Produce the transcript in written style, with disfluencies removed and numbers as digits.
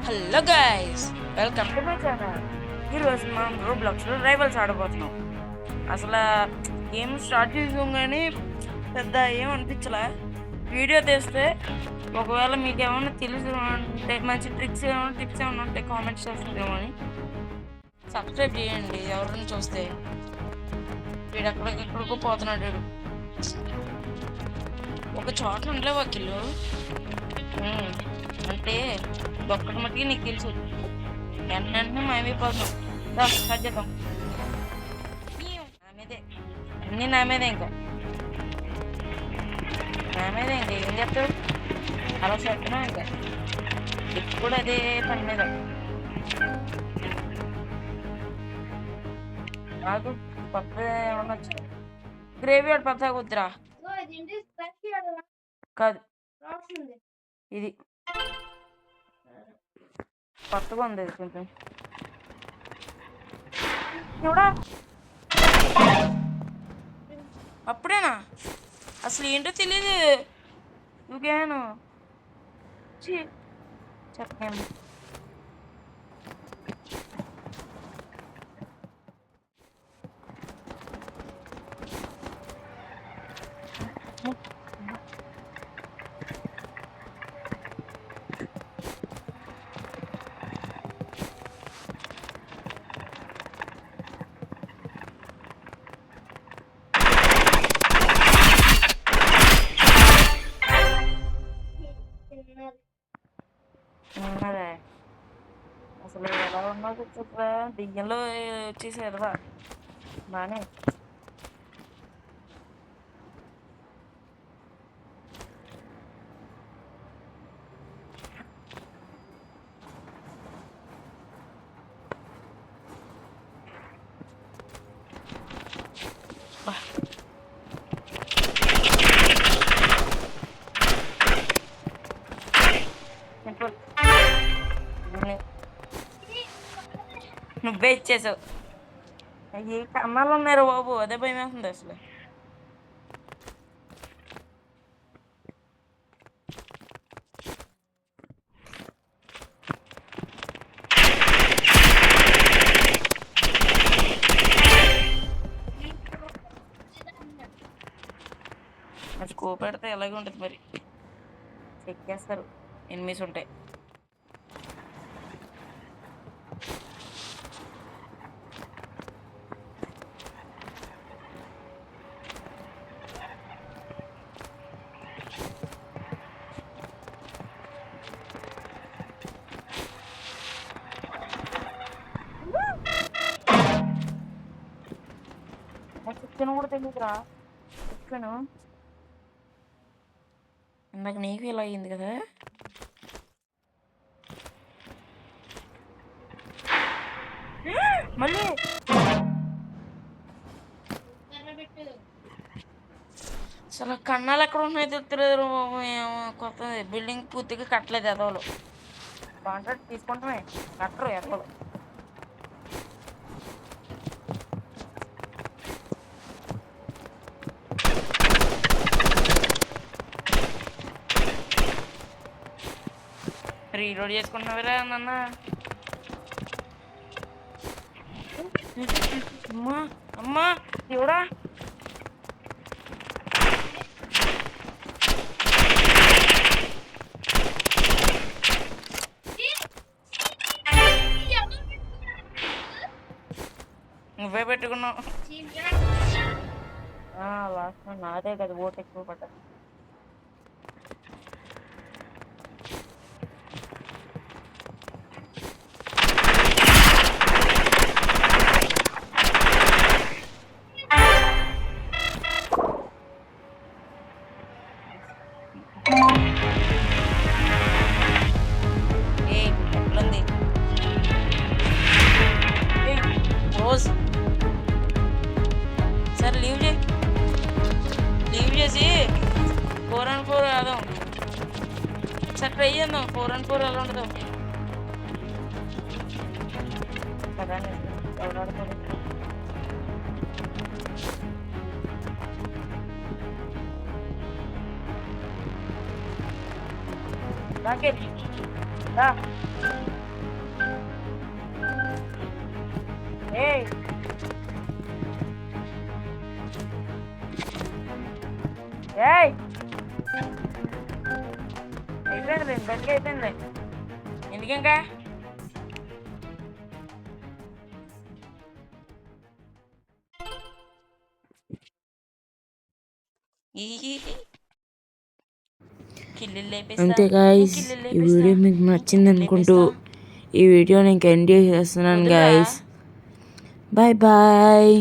Hello guys, welcome to my channel. ఈరోజు మనం రోబ్లాక్స్లో rivals ఆడబోతున్నాం. అసలు గేమ్ స్టార్ట్ చేసాం కానీ పెద్ద ఏమనిపించలే. వీడియో తీస్తే ఒకవేళ మీకు ఏమైనా తెలిసి ఉంటే మంచి టిప్స్ ఏమైనా ఉంటే కామెంట్స్ చేస్తుందేమో అని సబ్స్క్రైబ్ చేయండి. ఎవరైనా చూస్తే వీడు ఎక్కడికెక్కడికో పోతున్నాడు. వీడు ఒక చోట ఉండలే వకీలు అంటే ఒక్కటి మట్టికి నీకు తెలుసు. వెంటనే మేమైపోతున్నాం. స్టార్ట్ చేద్దాం. నా మీదే అన్నీ నా మీదే. ఇంకా ఏం చెప్తావు? అలా చెప్తున్నాం. ఇంకా ఇప్పుడు అదే పని మీద నాకు కొత్త ఏమన్నా గ్రేవీ ఆడు పచ్చగా వద్దురా. కాదు, ఇది కొత్తగా ఉంది. ఇది కొంచెం చూడా. అప్పుడేనా? అసలు ఏంటో తెలియదు. నువ్వేను చెప్పండి. అసలు ఎలా ఉన్నా చెప్పరా, దెయ్యంలో వచ్చేసారురా. బానే నువ్వే ఇచ్చేసావు. అయ్యి కన్నాలు ఉన్నారు బాబు, అదే భయం వేస్తుంది అసలు. మరి స్కోప్ పెడితే ఎలాగే ఉంటుంది. మరి చెక్ చేస్తారు, ఎనిమిస్ ఉంటాయి. చికెన్ కూడా తెలియదురా. చికెన్ ఇందాక నీకు ఇలా అయ్యింది కదా. మళ్ళీ అసలు కన్నాలు ఎక్కడ ఉన్నాయో తెలుస్తలేదు. కొత్త బిల్డింగ్ పూర్తిగా కట్టలేదు. ఎదవలు కాంట్రాక్ట్ తీసుకుంటామే, కట్టరు ఎదవలు. రీలోడ్ చేసుకుంటున్నావురా నాన్న. అమ్మా అమ్మా ఎవడా? నువ్వే పెట్టుకున్నావు. లాస్ట్ నాదే కదా ఓటు ఎక్కువ పడ్డది. ఎట్లుంది రోజ్? సరే లీవ్ చేసి 4-on-4 ఆదాం. సరే ట్రై చేద్దాం. 4-on-4 ఎలా ఉండదు కదా. ఎవరు ఆడుకోలేదు. Raket. Dah. ఏయ్ ఏయ్ అయిపోయిందిలే బతికి అయిపోయిందిలే ఎందుకు ఇంకా అంతే గాయస్, ఈ వీడియో మీకు నచ్చింది అనుకుంటూ ఈ వీడియో నేను ఎండ్ చేసేస్తున్నాను గాయస్. Bye bye.